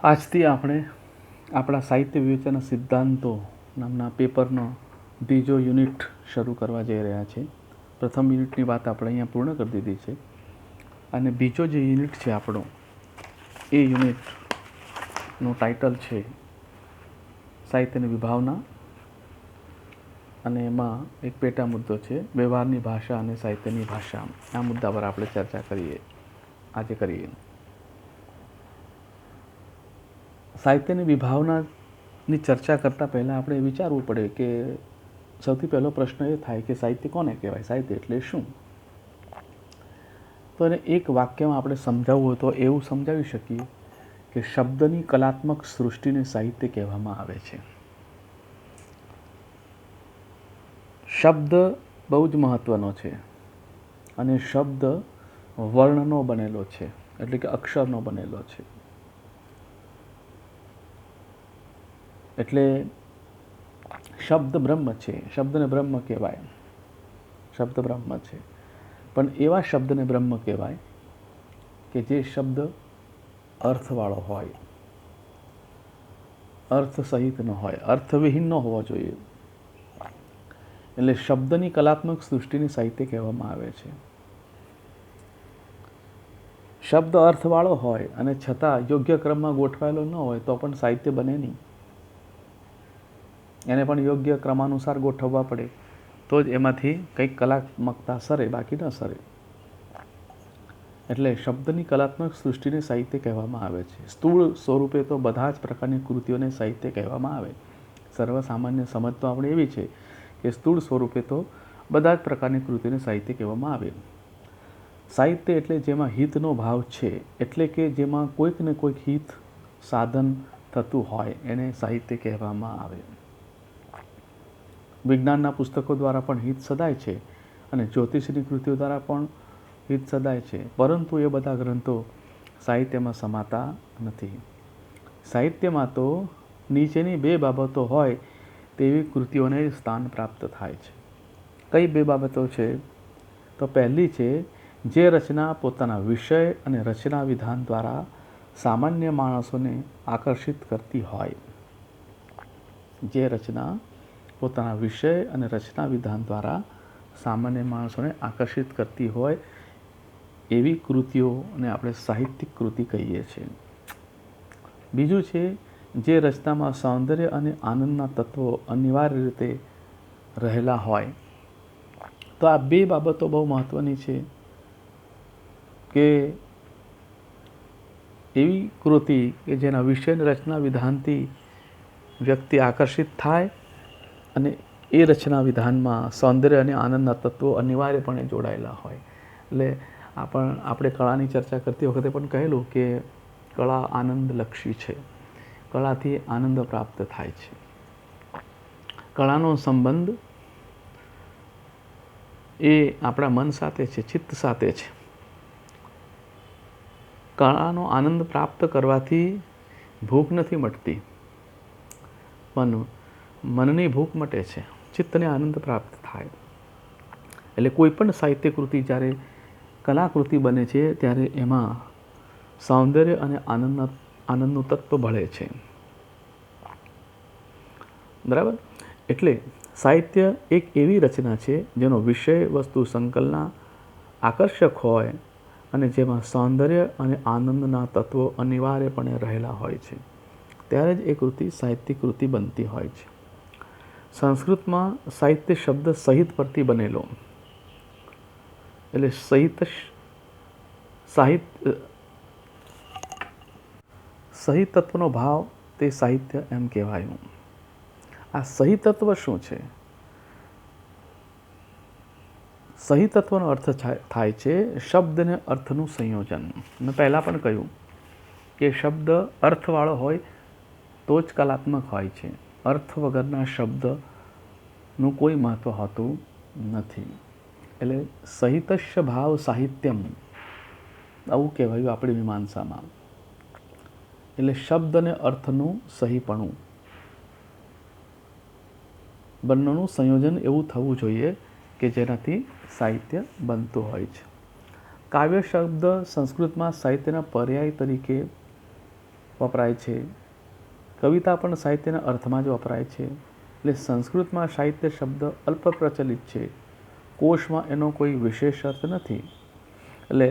આજથી આપણે આપણા સાહિત્ય વિવેચના સિદ્ધાંતો નામના પેપરનો બીજો યુનિટ શરૂ કરવા જઈ રહ્યા છે. પ્રથમ યુનિટની વાત આપણે અહીંયા પૂર્ણ કરી દીધી છે અને બીજો જે યુનિટ છે આપણો એ યુનિટનું ટાઇટલ છે સાહિત્યની વિભાવના અને એમાં એક પેટા મુદ્દો છે વ્યવહારની ભાષા અને સાહિત્યની ભાષા. આ મુદ્દા પર આપણે ચર્ચા કરીએ. સાહિત્યની વિભાવનાની ચર્ચા કરતાં પહેલાં આપણે વિચારવું પડે કે સૌથી પહેલો પ્રશ્ન એ થાય કે સાહિત્ય કોને કહેવાય, સાહિત્ય એટલે શું? તો એને એક વાક્યમાં આપણે સમજાવવું હોય તો એવું સમજાવી શકીએ કે શબ્દની કલાત્મક સૃષ્ટિને સાહિત્ય કહેવામાં આવે છે. શબ્દ બહુ જ મહત્ત્વનો છે અને શબ્દ વર્ણનો બનેલો છે, એટલે કે અક્ષરનો બનેલો છે. એટલે શબ્દ બ્રહ્મ છે, શબ્દને બ્રહ્મ કહેવાય. શબ્દ બ્રહ્મ છે, પણ એવા શબ્દને બ્રહ્મ કહેવાય કે જે શબ્દ અર્થવાળો હોય, અર્થ સહિત ન હોય, અર્થવિહીન ન હોવો જોઈએ. એટલે શબ્દની કલાત્મક સૃષ્ટિને સાહિત્ય કહેવામાં આવે છે. શબ્દ અર્થવાળો હોય અને છતાં યોગ્ય ક્રમમાં ગોઠવાયેલો ન હોય તો પણ સાહિત્ય બને નહીં. એને પણ યોગ્ય ક્રમાનુસાર ગોઠવવા પડે તો જ એમાંથી કંઈક કલાત્મકતા સરે, બાકી ન સરે. એટલે શબ્દની કલાત્મક સૃષ્ટિને સાહિત્ય કહેવામાં આવે છે. સ્થૂળ સ્વરૂપે તો બધા જ પ્રકારની કૃતિઓને સાહિત્ય કહેવામાં આવે. સર્વસામાન્ય સમજ તો આપણે એવી છે કે સ્થૂળ સ્વરૂપે તો બધા જ પ્રકારની કૃતિઓને સાહિત્ય કહેવામાં આવે. સાહિત્ય એટલે જેમાં હિતનો ભાવ છે, એટલે કે જેમાં કોઈક ને કોઈક હિત સાધન થતું હોય એને સાહિત્ય કહેવામાં આવે. વિજ્ઞાનના પુસ્તકો દ્વારા પણ હિત સદાય છે અને જ્યોતિષની કૃતિઓ દ્વારા પણ હિત સદાય છે, પરંતુ એ બધા ગ્રંથો સાહિત્યમાં સમાતા નથી. સાહિત્યમાં તો નીચેની બે બાબતો હોય તેવી કૃતિઓને સ્થાન પ્રાપ્ત થાય છે. કઈ બે બાબતો છે? તો પહેલી છે જે રચના પોતાના વિષય અને રચના વિધાન દ્વારા સામાન્ય માણસોને આકર્ષિત કરતી હોય. જે રચના પોતાના વિષય અને રચના વિધાન દ્વારા સામાન્ય માણસોને આકર્ષિત કરતી હોય એવી કૃતિઓને આપણે સાહિત્યિક કૃતિ કહીએ છીએ. બીજું છે જે રચનામાં સૌંદર્ય અને આનંદના તત્વો અનિવાર્ય રીતે રહેલા હોય. તો આ બે બાબતો બહુ મહત્ત્વની છે કે એવી કૃતિ કે જેના વિષય અને રચના વિધાનથી વ્યક્તિ આકર્ષિત થાય અને એ રચના વિધાનમાં સૌંદર્ય અને આનંદના તત્વો અનિવાર્યપણે જોડાયેલા હોય. એટલે આપણે કળાની ચર્ચા કરતી વખતે પણ કહેલું કે કળા આનંદલક્ષી છે. કળાથી આનંદ પ્રાપ્ત થાય છે. કળાનો સંબંધ એ આપણા મન સાથે છે, ચિત્ત સાથે છે. કળાનો આનંદ પ્રાપ્ત કરવાથી ભૂખ નથી મટતી, પણ મનની ભૂખ મટે છે, ચિત્તને આનંદ પ્રાપ્ત થાય. એટલે કોઈ પણ સાહિત્ય કૃતિ જ્યારે કલાકૃતિ બને છે ત્યારે એમાં સૌંદર્ય અને આનંદનું તત્વ ભળે છે. બરાબર? એટલે સાહિત્ય એક એવી રચના છે જેનો વિષય વસ્તુ સંકલના આકર્ષક હોય અને જેમાં સૌંદર્ય અને આનંદના તત્વો અનિવાર્યપણે રહેલા હોય છે. ત્યારે જ એ કૃતિ સાહિત્યિક કૃતિ બનતી હોય છે. સંસ્કૃતમાં સાહિત્ય શબ્દ સહિત પરથી બનેલો, એટલે સહિત તત્વનો ભાવ તે સાહિત્ય એમ કહેવાયું. આ સહિત તત્વ શું છે? સહિત તત્વનો અર્થ થાય છે શબ્દ અને અર્થનું સંયોજન. મેં પહેલાં પણ કહ્યું કે શબ્દ અર્થવાળો હોય તો જ કલાત્મક હોય છે. અર્થ વગરના શબ્દનું કોઈ મહત્ત્વ હોતું નથી. એટલે સહિતસ્ય ભાવ સાહિત્યમ આવું કહેવાયું આપણી મીમાંસામાં. એટલે શબ્દ અને અર્થનું સહીપણું, બંનેનું સંયોજન એવું થવું જોઈએ કે જેનાથી સાહિત્ય બનતું હોય છે. કાવ્ય શબ્દ સંસ્કૃતમાં સાહિત્યના પર્યાય તરીકે વપરાય છે, કવિતા પણ સાહિત્યના અર્થમાં જ વપરાય છે. એટલે સંસ્કૃતમાં સાહિત્ય શબ્દ અલ્પ પ્રચલિત છે, કોશમાં એનો કોઈ વિશેષ અર્થ નથી. એટલે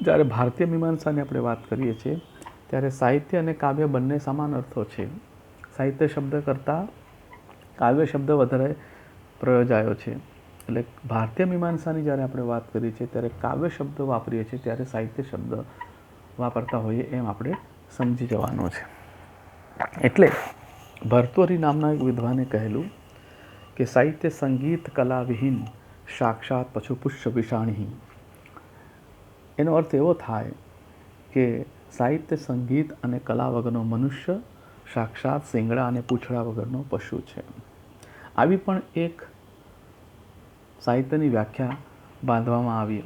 જ્યારે ભારતીય મીમાંસાની આપણે વાત કરીએ છીએ ત્યારે સાહિત્ય અને કાવ્ય બંને સમાન અર્થો છે. સાહિત્ય શબ્દ કરતાં કાવ્ય શબ્દ વધારે પ્રયોજાયો છે. એટલે ભારતીય મીમાંસાની જ્યારે આપણે વાત કરીએ છીએ ત્યારે કાવ્ય શબ્દ વાપરીએ છીએ ત્યારે સાહિત્ય શબ્દ વાપરતા હોઈએ એમ આપણે સમજી જવાનું છે. એટલે ભર્તૃહરિ નામના એક વિદ્વાને કહેલું કે સાહિત્ય સંગીત કલા વિહીન સાક્ષાત પશુ પુષ્પ વિષાણી. એનો અર્થ એવો થાય કે સાહિત્ય સંગીત અને કલા વગરનો મનુષ્ય સાક્ષાત શિંગડા અને પૂંછડા વગરનો પશુ છે. આવી પણ એક સાહિત્યની વ્યાખ્યા બાંધવામાં આવી,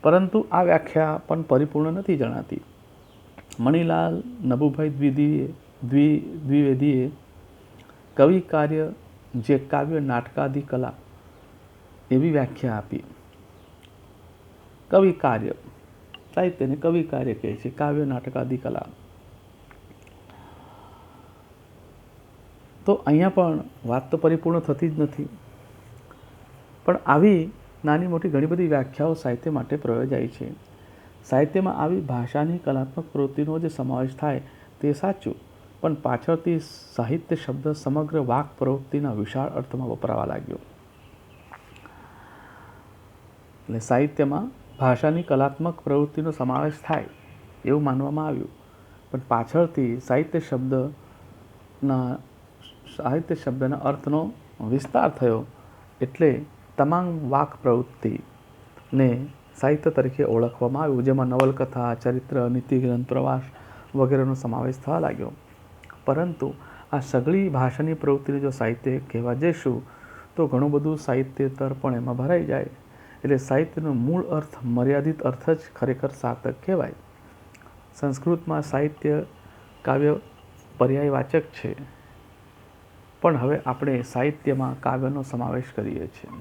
પરંતુ આ વ્યાખ્યા પણ પરિપૂર્ણ નથી જણાતી. મણિલાલ નભુભાઈ દ્વિવેદીએ કવિ કાર્ય જે કાવ્ય નાટકાદિ કલા એવી વ્યાખ્યા આપી. કવિ કાર્ય સાહિત્યને કવિ કાર્ય કહે છે, કાવ્ય નાટકાદિ કલા. તો અહીંયા પણ વાત તો પરિપૂર્ણ થતી જ નથી. પણ આવી નાની મોટી ઘણી બધી વ્યાખ્યાઓ સાહિત્ય માટે પ્રયોજાય છે. સાહિત્યમાં આવી ભાષાની કલાત્મક પ્રવૃત્તિનો જે સમાવેશ થાય તે સાચું, પણ પાછળથી સાહિત્ય શબ્દ સમગ્ર વાક પ્રવૃત્તિના વિશાળ અર્થમાં વપરાવા લાગ્યો. એટલે સાહિત્યમાં ભાષાની કલાત્મક પ્રવૃત્તિનો સમાવેશ થાય એવું માનવામાં આવ્યું, પણ પાછળથી સાહિત્ય શબ્દના અર્થનો વિસ્તાર થયો. એટલે તમામ વાક પ્રવૃત્તિને સાહિત્ય તરીકે ઓળખવામાં આવ્યું, જેમાં નવલકથા, ચરિત્ર, નીતિગ્રંથ, પ્રવાસ વગેરેનો સમાવેશ થવા લાગ્યો. પરંતુ આ સઘળી ભાષાની પ્રવૃત્તિને જો સાહિત્ય કહેવા જઈશું તો ઘણું બધું સાહિત્યેતર પણ એમાં ભરાઈ જાય. એટલે સાહિત્યનો મૂળ અર્થ મર્યાદિત અર્થ જ ખરેખર સાર્થક કહેવાય. સંસ્કૃતમાં સાહિત્ય કાવ્ય પર્યાયવાચક છે, પણ હવે આપણે સાહિત્યમાં કાવ્યનો સમાવેશ કરીએ છીએ.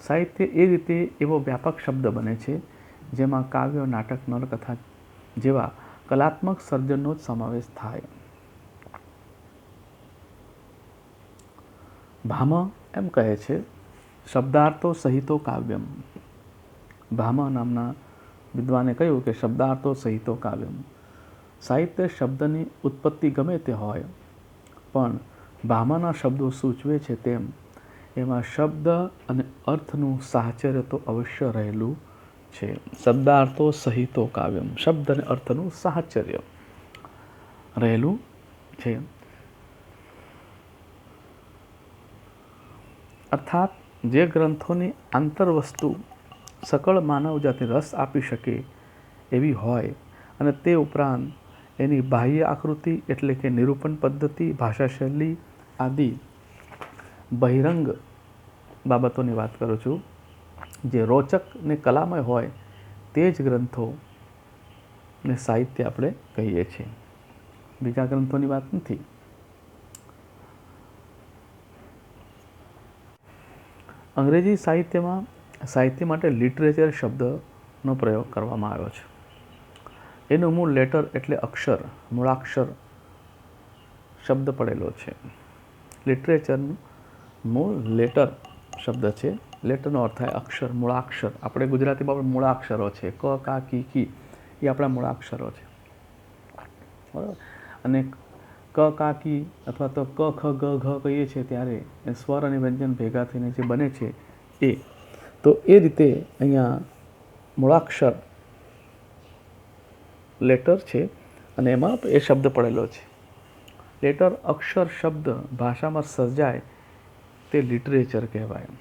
સાહિત્ય એ રીતે એવો વ્યાપક શબ્દ બને છે જેમાં કાવ્ય, નાટક, નવલકથા જેવા કલાત્મક સર્જનનો જ સમાવેશ થાય. ભામહ એમ કહે છે, શબ્દાર્થો સહિતો કાવ્યમ. ભામહ નામના વિદ્વાને કહ્યું કે શબ્દાર્થો સહિતો કાવ્યમ. સાહિત્ય શબ્દની ઉત્પત્તિ ગમે તે હોય, પણ ભામહના શબ્દો સૂચવે છે તેમ એમાં શબ્દ અને અર્થનું સાહચર્ય તો અવશ્ય રહેલું છે. શબ્દાર્થો સહિતો કાવ્યમ, શબ્દ અને અર્થનું સાહચર્ય રહેલું છે. અર્થાત જે ગ્રંથોની આંતરવસ્તુ સકળ માનવ જાતિ રસ આપી શકે એવી હોય અને તે ઉપરાંત એની બાહ્ય આકૃતિ એટલે કે નિરૂપણ પદ્ધતિ, ભાષા શૈલી આદિ બહિરંગ બાબતોની વાત કરું છું, જે રોચક ને કલામય હોય તે જ ગ્રંથોને સાહિત્ય આપણે કહીએ છીએ, બીજા ગ્રંથોની વાત નથી. અંગ્રેજી સાહિત્યમાં સાહિત્ય માટે લિટરેચર શબ્દનો પ્રયોગ કરવામાં આવ્યો છે. એનું મૂળ લેટર એટલે અક્ષર, મૂળાક્ષર શબ્દ પડેલો છે. લિટરેચરનું મૂળ લેટર શબ્દ છે. લેટરનો અર્થ થાય અક્ષર, મૂળાક્ષર. આપણે ગુજરાતીમાં પણ મૂળાક્ષરો છે, ક, કા, કી એ આપણા મૂળાક્ષરો છે, બરાબર. અને ક, કા, કી અથવા તો ક, ખ, ગ, ઘ કહીએ છીએ ત્યારે એ સ્વર અને વ્યંજન ભેગા થઈને જે બને છે એ. તો એ રીતે અહીંયા મૂળાક્ષર લેટર છે અને એમાં એ શબ્દ પડેલો છે. લેટર અક્ષર શબ્દ ભાષામાં સર્જાય તે લિટરેચર કહેવાય.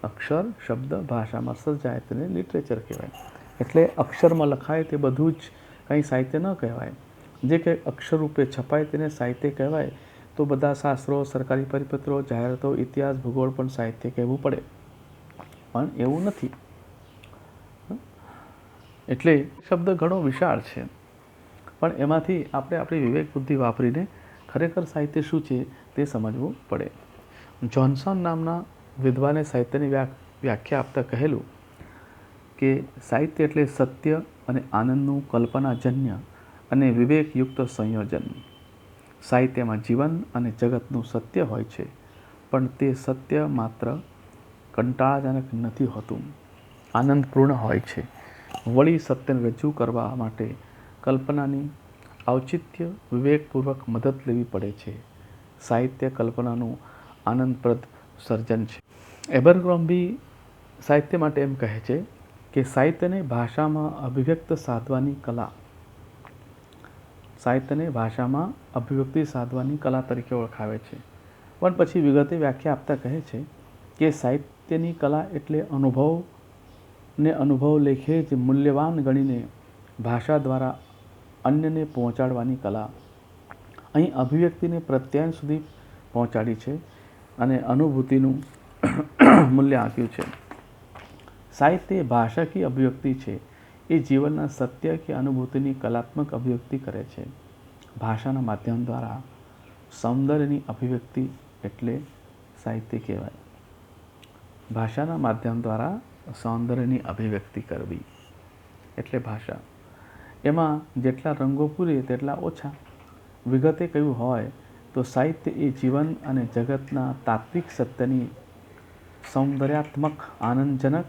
અક્ષર શબ્દ ભાષામાં સર્જાય તેને લિટરેચર કહેવાય. એટલે અક્ષરમાં લખાય તે બધું જ કંઈ સાહિત્ય ન કહેવાય. જે કંઈ અક્ષર રૂપે છપાય તેને સાહિત્ય કહેવાય. તો બધા શાસ્ત્રો, સરકારી પરિપત્રો, જાહેરાતો, ઇતિહાસ, ભૂગોળ પણ સાહિત્ય કહેવું પડે, પણ એવું નથી. એટલે શબ્દ ઘણો વિશાળ છે, પણ એમાંથી આપણે આપણી વિવેક બુદ્ધિ વાપરીને ખરેખર સાહિત્ય શું છે તે સમજવું પડે. જોન્સન નામના વિદ્વાને સાહિત્યની વ્યાખ્યા આપતા કહેલું કે સાહિત્ય એટલે સત્ય અને આનંદનું કલ્પનાજન્ય અને વિવેકયુક્ત સંયોજન. સાહિત્યમાં જીવન અને જગતનું સત્ય હોય છે, પણ તે સત્ય માત્ર કંટાળાજનક નથી હોતું, આનંદપૂર્ણ હોય છે. વળી સત્યને રજૂ કરવા માટે કલ્પનાની ઔચિત્ય વિવેકપૂર્વક મદદ લેવી પડે છે. સાહિત્ય કલ્પનાનું આનંદપ્રદ સર્જન છે. એબરક્રોમ્બી સાહિત્ય માટે એમ કહે છે કે સાહિત્યને ભાષામાં અભિવ્યક્ત સાધવાની કલા તરીકે ઓળખાવે છે. પણ પછી વિગતે વ્યાખ્યા આપતા કહે છે કે સાહિત્યની કલા એટલે અનુભવ લેખે જ મૂલ્યવાન ગણીને ભાષા દ્વારા અન્યને પહોંચાડવાની કલા. અહીં અભિવ્યક્તિને પ્રત્યાયન સુધી પહોંચાડી છે અને અનુભૂતિનું મૂલ્ય આપ્યું છે. સાહિત્ય ભાષાકીય અભિવ્યક્તિ છે. એ જીવનના સત્ય કે અનુભૂતિની કલાત્મક અભિવ્યક્તિ કરે છે. ભાષાના માધ્યમ દ્વારા સૌંદર્યની અભિવ્યક્તિ એટલે સાહિત્ય કહેવાય. ભાષાના માધ્યમ દ્વારા સૌંદર્યની અભિવ્યક્તિ કરવી એટલે ભાષા. એમાં જેટલા રંગો પૂરીએ તેટલા ઓછા. વિગતે કહ્યું હોય તો સાહિત્ય એ જીવન અને જગતના તાત્વિક સત્યની સૌંદર્યાત્મક, આનંદજનક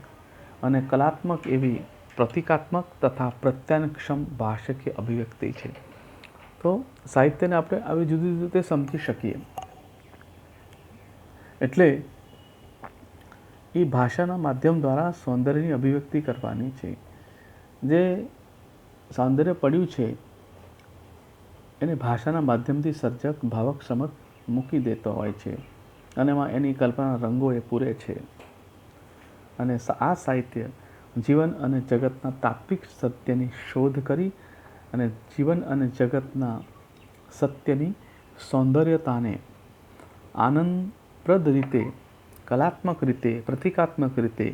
અને કલાત્મક એવી પ્રતિકાત્મક તથા પ્રત્યાયનક્ષમ ભાષાકીય અભિવ્યક્તિ છે. તો સાહિત્યને આપણે આવી જુદી જુદી રીતે સમજી શકીએ. એટલે એ ભાષાના માધ્યમ દ્વારા સૌંદર્યની અભિવ્યક્તિ કરવાની છે. જે સૌંદર્ય પડ્યું છે એને ભાષાના માધ્યમથી સર્જક ભાવક સમક્ષ મૂકી દેતો હોય છે અને એમાં એની કલ્પનાના રંગો એ પૂરે છે. અને આ સાહિત્ય જીવન અને જગતના તાત્વિક સત્યની શોધ કરી અને જીવન અને જગતના સત્યની સૌંદર્યતાને આનંદપ્રદ રીતે, કલાત્મક રીતે, પ્રતિકાત્મક રીતે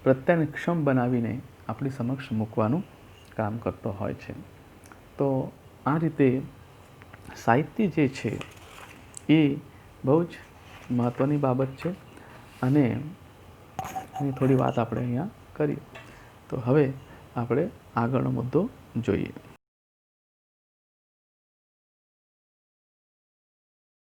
પ્રત્યાયનક્ષમ બનાવીને આપણી સમક્ષ મૂકવાનું કામ કરતો હોય છે. તો આ રીતે સાહિત્ય જે છે એ બહુ જ મહત્ત્વની બાબત છે અને એની થોડી વાત આપણે અહીંયા કરીએ. તો હવે આપણે આગળનો મુદ્દો જોઈએ.